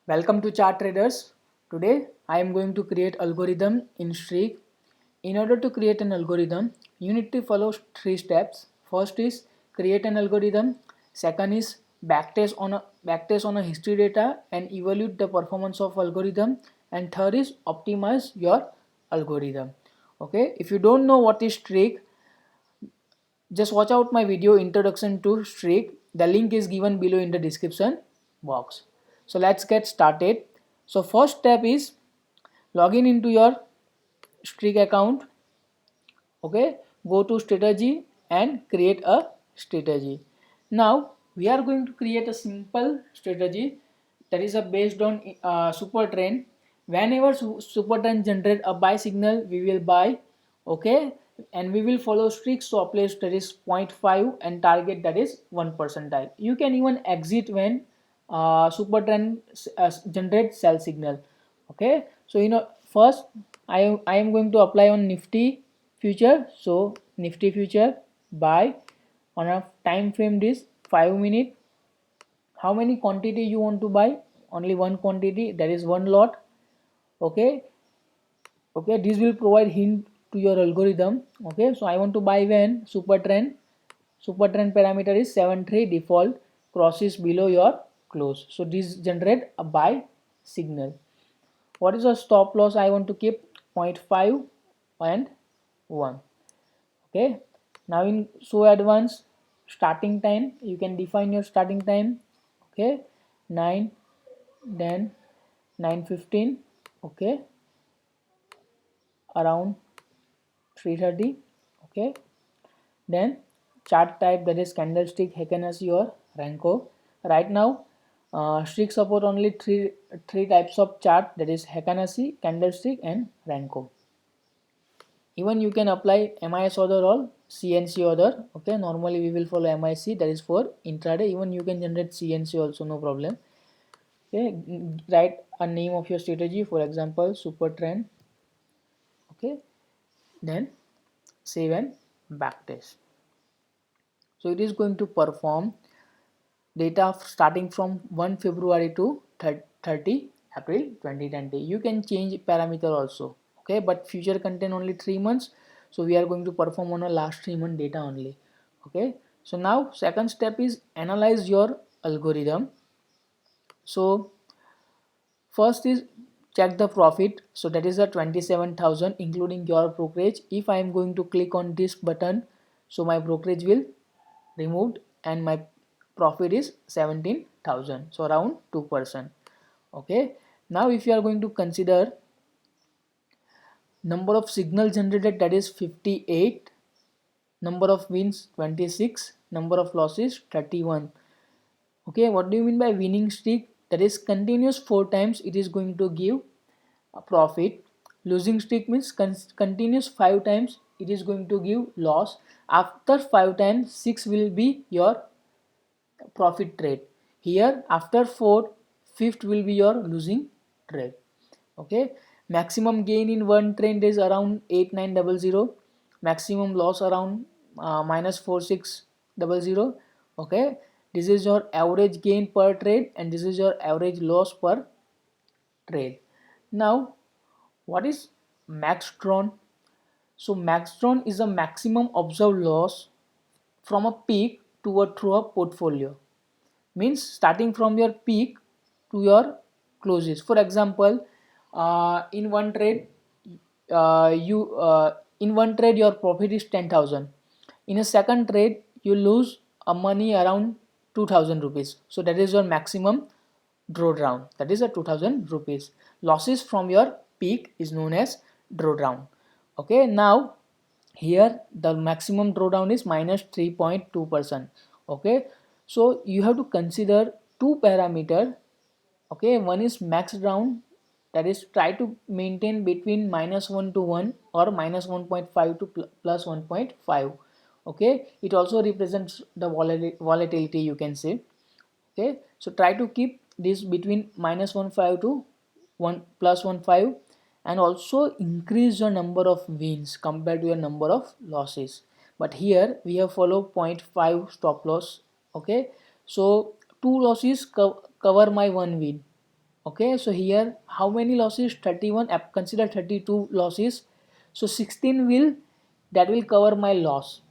Welcome to Chart Traders. Today I am going to create algorithm in Streak. In order to create an algorithm, you need to follow three steps. First is create an algorithm. Second is backtest on a history data and evaluate the performance of algorithm. And third is optimize your algorithm. Okay, if you don't know what is Streak, just watch out my video introduction to Streak. The link is given below in the description box. So let's get started. So first step is login into your Streak account. Okay, go to strategy and create a strategy. Now we are going to create a simple strategy that is based on super trend. Whenever super trend generate a buy signal, we will buy. Okay, and we will follow strict stop loss that is 0.5 and target that is 1 percentile. You can even exit when super trend generate sell signal. Okay, so first I am going to apply on Nifty future. So Nifty future buy on a time frame is 5 minute. How many quantity you want to buy? Only one quantity, that is one lot. Okay, this will provide hint to your algorithm. Okay, so I want to buy when super trend parameter is 73 default crosses below your close, so this generate a buy signal. What is a stop loss? I want to keep 0.5 and 1. Okay, now in so advanced starting time, you can define your starting time. Okay, 9, then 9:15. Okay, around 3:30. Okay, then chart type, that is candlestick, Heikin-Ashi or Renko. Right now strict support only three types of chart, that is Heikin-Ashi, candlestick and Renko. Even you can apply MIS order or CNC order. Okay, normally we will follow MIC, that is for intraday. Even you can generate CNC also, no problem. Okay, write a name of your strategy, for example super trend. Okay, then save and backtest. So it is going to perform data starting from 1 February to 30 April 2020. You can change parameter also. Okay, but future contain only 3 months, so we are going to perform on a last 3 month data only. Okay, so now second step is analyze your algorithm. So first is check the profit, so that is a 27,000 including your brokerage. If I am going to click on this button, so my brokerage will removed and my profit is 17,000, so around 2%. Okay, now if you are going to consider number of signal generated, that is 58, number of wins 26, number of losses 31. Okay, what do you mean by winning streak? That is continuous 4 times it is going to give a profit. Losing streak means continuous 5 times it is going to give loss. After 5 times 6 will be your profit trade. Here after 4, fifth will be your losing trade. Okay, maximum gain in one trade is around 8900, maximum loss around minus 4600. Okay, this is your average gain per trade and this is your average loss per trade. Now what is max drawn? So max drawn is a maximum observed loss from a peak to a through a portfolio. Means starting from your peak to your closes. For example, in one trade you in one trade your profit is 10,000. In a second trade you lose a money around 2,000 rupees, so that is your maximum drawdown, that is a 2,000 rupees. Losses from your peak is known as drawdown. Okay, now here the maximum drawdown is minus 3.2%. Okay, so you have to consider two parameter. Okay, one is max down, that is try to maintain between minus 1 to 1 or minus 1.5 to plus 1.5. Okay, it also represents the volatility, you can say. Okay, so try to keep this between minus 1.5 to 1 plus 1.5, and also increase your number of wins compared to your number of losses. But here we have follow 0.5 stop loss. Okay, so two losses cover my one win. Okay, so here how many losses? 31. Consider 32 losses. So 16 will, that will cover my loss.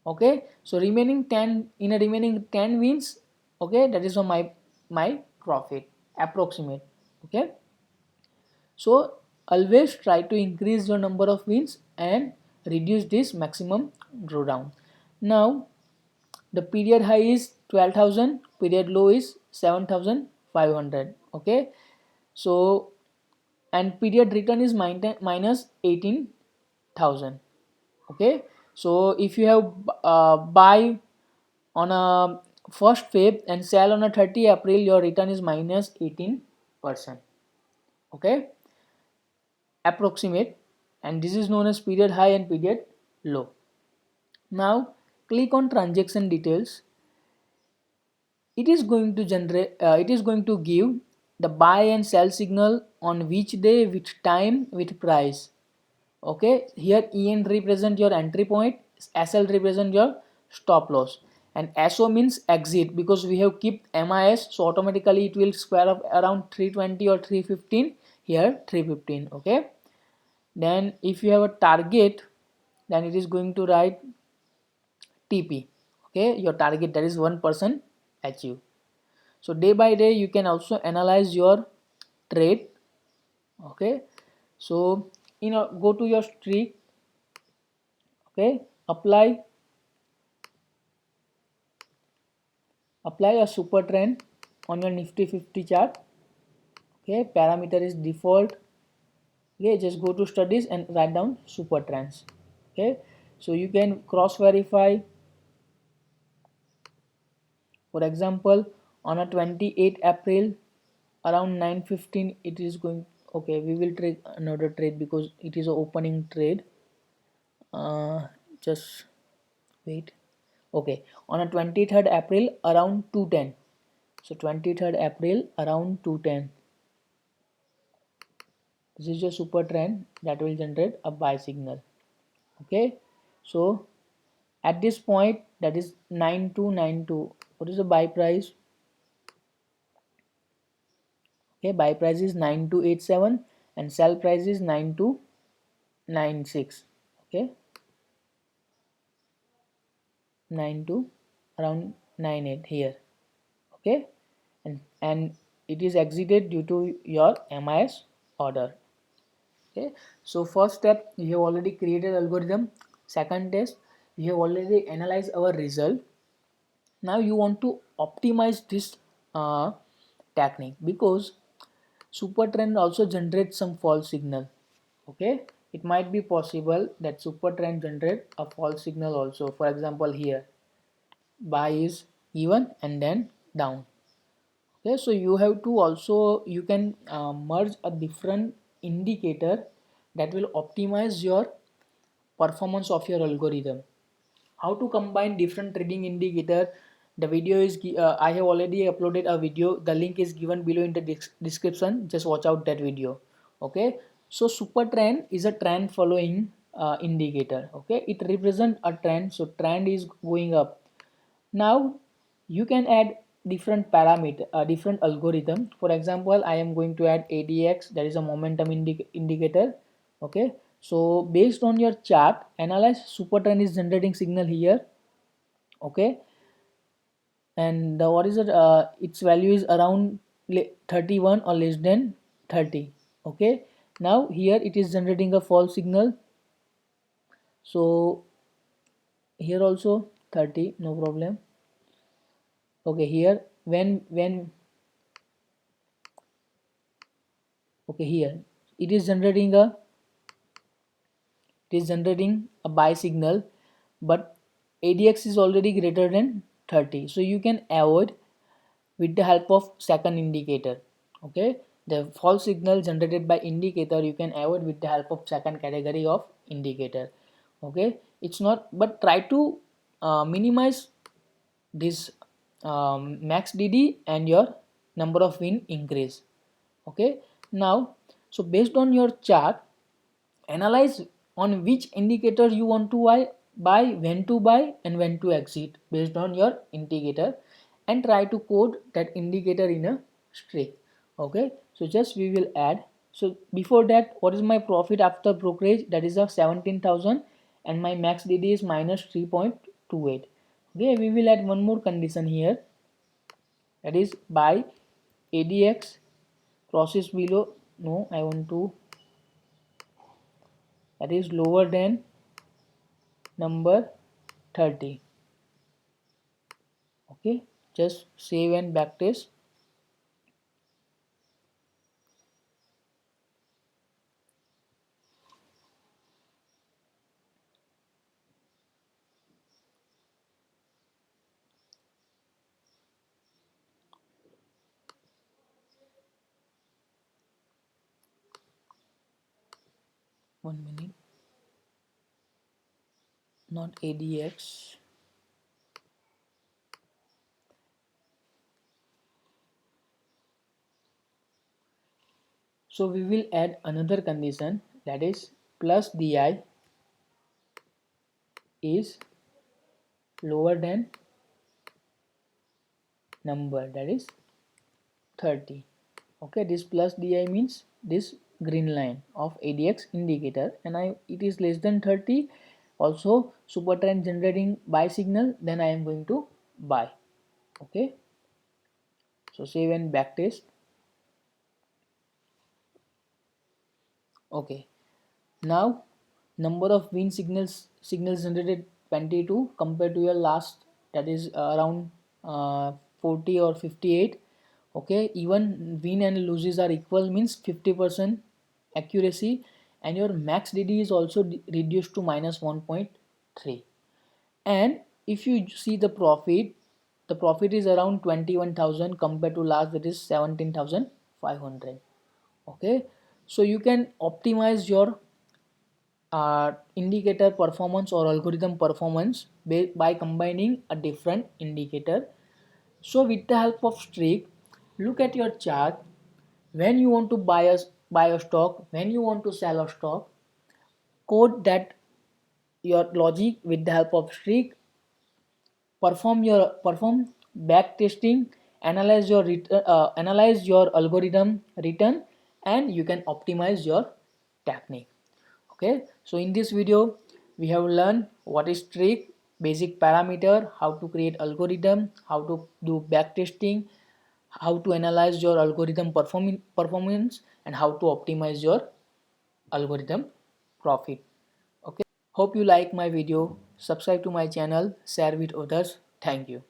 Okay, so remaining 10, in a remaining 10 wins, okay, that is my profit approximate. Okay, so always try to increase your number of wins and reduce this maximum drawdown. Now the period high is 12,000, period low is 7,500. Okay, so and period return is minus 18,000. Okay, so if you have buy on a 1st Feb and sell on a 30 April, your return is minus 18%. Okay, approximate, and this is known as period high and period low. Now click on transaction details. It is going to generate, it is going to give the buy and sell signal on which day, which time, with price. Okay, here en represent your entry point, sl represent your stop loss, and so means exit, because we have kept mis, so automatically it will square up around 320 or 315, here 315. Okay, then if you have a target, then it is going to write TP. Okay, your target, that is 1% achieve. So day by day you can also analyze your trade. Okay, so go to your streak. Okay, apply a super trend on your Nifty 50 chart. Okay, parameter is default. Okay, just go to studies and write down super trends. Okay, so you can cross verify. For example, on a 28 April around 9:15 it is going. Okay, we will trade another trade because it is an opening trade. Just wait. Okay, on a 23rd April around 2:10. So 23rd April around 2:10. This is your super trend that will generate a buy signal. Okay, so at this point, that is 9292. What is the buy price? Okay, buy price is 9287 and sell price is 9296. Okay, 92 around 98 here. Okay, and it is exited due to your MIS order. Okay, so first step, you have already created algorithm. Second test, you have already analyzed our result. Now you want to optimize this technique, because super trend also generates some false signal. Okay, it might be possible that super trend generate a false signal also. For example, here buy is even and then down. Okay, so you have to also, you can merge a different indicator that will optimize your performance of your algorithm. How to combine different trading indicator? The video is I have already uploaded a video, the link is given below in the description, just watch out that video. Okay, so super trend is a trend following indicator. Okay, it represents a trend, so trend is going up. Now you can add different parameter, different algorithm. For example, I am going to add ADX, that is a momentum indicator. Okay, so based on your chart, analyze super trend is generating signal here. Okay, and what is it? Its value is around 31 or less than 30. Okay, now here it is generating a false signal. So here also 30, no problem. Okay, here when okay, here it is generating a buy signal, but ADX is already greater than 30, so you can avoid with the help of second indicator. Okay, the false signal generated by indicator you can avoid with the help of second category of indicator. Okay, it's not, but try to minimize this max DD and your number of win increase. Okay, now so based on your chart, analyze on which indicator you want to buy, when to buy and when to exit based on your indicator, and try to code that indicator in a streak. Okay, so just we will add. So before that, what is my profit after brokerage? That is of 17,000, and my max DD is minus 3.28. Okay, we will add one more condition here, that is by ADX crosses below, no, I want to, that is lower than number 30. Okay, just save and backtest. One minute, not ADX. So we will add another condition, that is plus DI is lower than number, that is 30. Okay, this plus DI means this green line of ADX indicator, and it is less than 30, also super trend generating buy signal, then I am going to buy. Okay, so save and backtest. Okay, now number of win signals generated 22 compared to your last, that is around 40 or 58. Okay, even win and losses are equal, means 50% accuracy, and your max DD is also reduced to minus 1.3. And if you see the profit is around 21,000 compared to last, that is 17,500. Okay, so you can optimize your indicator performance or algorithm performance by combining a different indicator. So with the help of streak, look at your chart. When you want to buy a stock, when you want to sell a stock, code that your logic with the help of streak, perform back testing, analyze your algorithm return, and you can optimize your technique. Okay, so in this video we have learned what is streak, basic parameter, how to create algorithm, how to do back testing, how to analyze your algorithm performance, and how to optimize your algorithm profit. Okay, hope you like my video. Subscribe to my channel, share with others. Thank you.